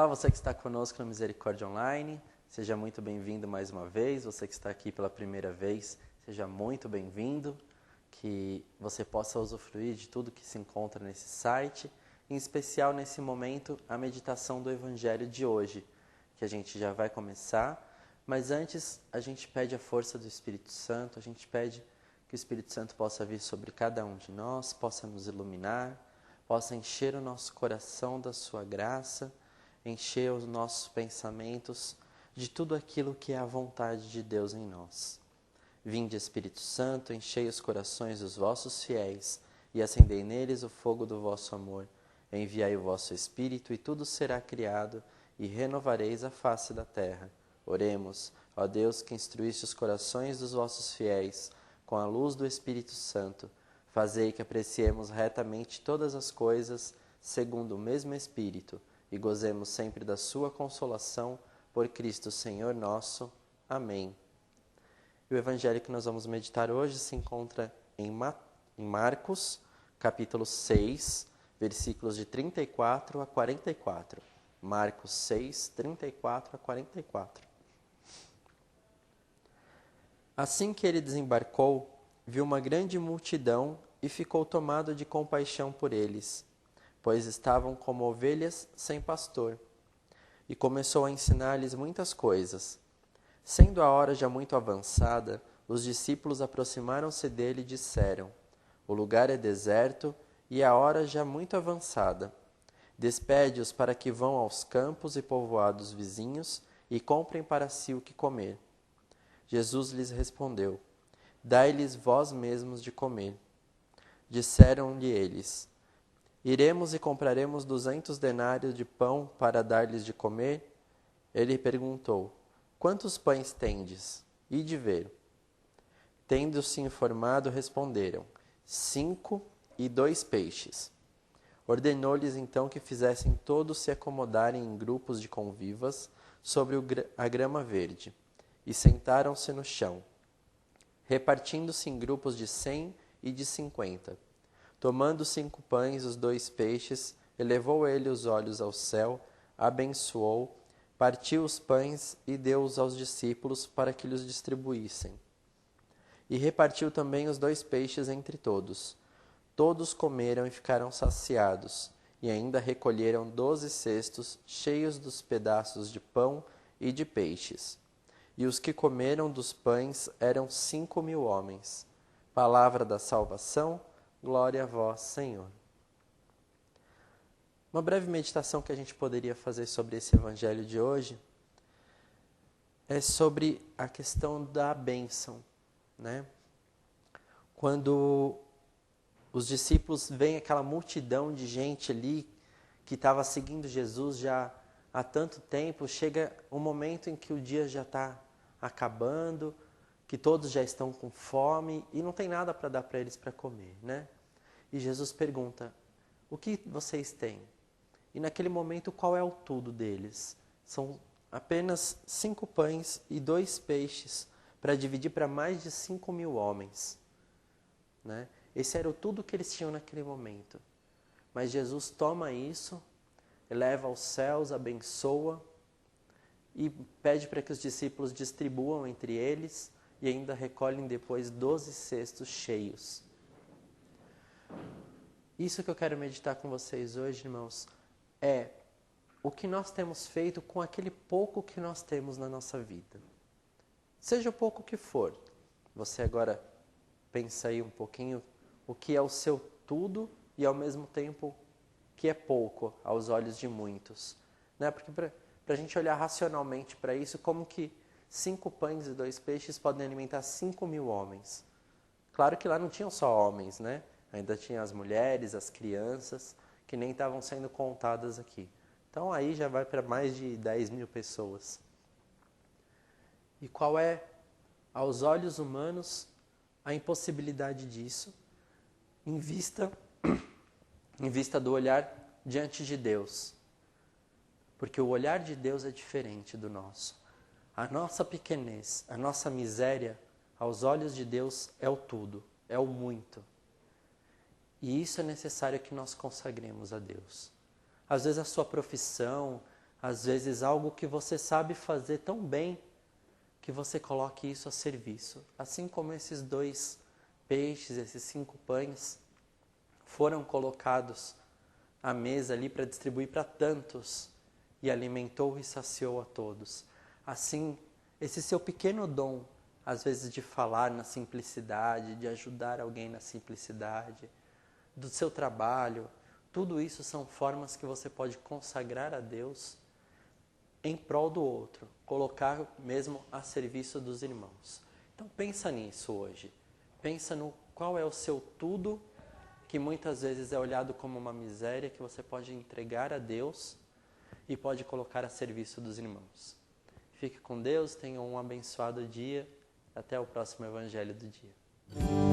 Olá, você que está conosco no Misericórdia Online, seja muito bem-vindo mais uma vez. Você que está aqui pela primeira vez, seja muito bem-vindo. Que você possa usufruir de tudo que se encontra nesse site, em especial nesse momento, a meditação do Evangelho de hoje, que a gente já vai começar. Mas antes, a gente pede a força do Espírito Santo, a gente pede que o Espírito Santo possa vir sobre cada um de nós, possa nos iluminar, possa encher o nosso coração da sua graça, encher os nossos pensamentos de tudo aquilo que é a vontade de Deus em nós. Vinde, Espírito Santo, enchei os corações dos vossos fiéis e acendei neles o fogo do vosso amor. Enviai o vosso Espírito e tudo será criado e renovareis a face da terra. Oremos, ó Deus, que instruíste os corações dos vossos fiéis com a luz do Espírito Santo. Fazei que apreciemos retamente todas as coisas segundo o mesmo Espírito e gozemos sempre da sua consolação por Cristo Senhor nosso. Amém. E o evangelho que nós vamos meditar hoje se encontra em Marcos, capítulo 6, versículos de 34 a 44. Marcos 6, 34 a 44. Assim que ele desembarcou, viu uma grande multidão e ficou tomado de compaixão por eles, pois estavam como ovelhas sem pastor. E começou a ensinar-lhes muitas coisas. Sendo a hora já muito avançada, os discípulos aproximaram-se dele e disseram: O lugar é deserto e a hora já muito avançada. Despede-os para que vão aos campos e povoados vizinhos e comprem para si o que comer. Jesus lhes respondeu: Dai-lhes vós mesmos de comer. Disseram-lhe eles: Iremos e compraremos 200 denários de pão para dar-lhes de comer? Ele perguntou: Quantos pães tendes? Ide ver. Tendo-se informado, responderam: 5 e 2 peixes. Ordenou-lhes então que fizessem todos se acomodarem em grupos de convivas sobre a grama verde, e sentaram-se no chão, repartindo-se em grupos de 100 e de 50. Tomando 5 pães e os 2 peixes, elevou ele os olhos ao céu, abençoou, partiu os pães e deu-os aos discípulos para que lhes distribuíssem. E repartiu também os 2 peixes entre todos. Todos comeram e ficaram saciados, e ainda recolheram 12 cestos cheios dos pedaços de pão e de peixes. E os que comeram dos pães eram 5.000 homens. Palavra da salvação, glória a vós, Senhor. Uma breve meditação que a gente poderia fazer sobre esse evangelho de hoje é sobre a questão da bênção, né? Quando os discípulos veem aquela multidão de gente ali que estava seguindo Jesus já há tanto tempo, chega um momento em que o dia já está acabando, que todos já estão com fome e não tem nada para dar para eles para comer, né? E Jesus pergunta: o que vocês têm? E naquele momento, qual é o tudo deles? São apenas 5 pães e 2 peixes para dividir para mais de 5.000 homens, né? Esse era o tudo que eles tinham naquele momento. Mas Jesus toma isso, eleva aos céus, abençoa e pede para que os discípulos distribuam entre eles e ainda recolhem depois 12 cestos cheios. Isso que eu quero meditar com vocês hoje, irmãos, é o que nós temos feito com aquele pouco que nós temos na nossa vida. Seja o pouco que for. Você agora pensa aí um pouquinho o que é o seu tudo e ao mesmo tempo que é pouco aos olhos de muitos, né? Porque para a gente olhar racionalmente para isso, como que 5 pães e 2 peixes podem alimentar 5.000 homens? Claro que lá não tinham só homens, né? Ainda tinha as mulheres, as crianças, que nem estavam sendo contadas aqui. Então aí já vai para mais de 10.000 pessoas. E qual é, aos olhos humanos, a impossibilidade disso em vista do olhar diante de Deus? Porque o olhar de Deus é diferente do nosso. A nossa pequenez, a nossa miséria, aos olhos de Deus é o tudo, é o muito. E isso é necessário que nós consagremos a Deus. Às vezes a sua profissão, Às vezes algo que você sabe fazer tão bem que você coloque isso a serviço. Assim como esses 2 peixes, esses 5 pães foram colocados à mesa ali para distribuir para tantos e alimentou e saciou a todos. Assim, esse seu pequeno dom, às vezes de falar na simplicidade, de ajudar alguém na simplicidade, do seu trabalho, tudo isso são formas que você pode consagrar a Deus em prol do outro, colocar mesmo a serviço dos irmãos. Então pensa nisso hoje. Pensa no qual é o seu tudo, que muitas vezes é olhado como uma miséria, que você pode entregar a Deus e pode colocar a serviço dos irmãos. Fique com Deus, tenha um abençoado dia. Até o próximo Evangelho do Dia.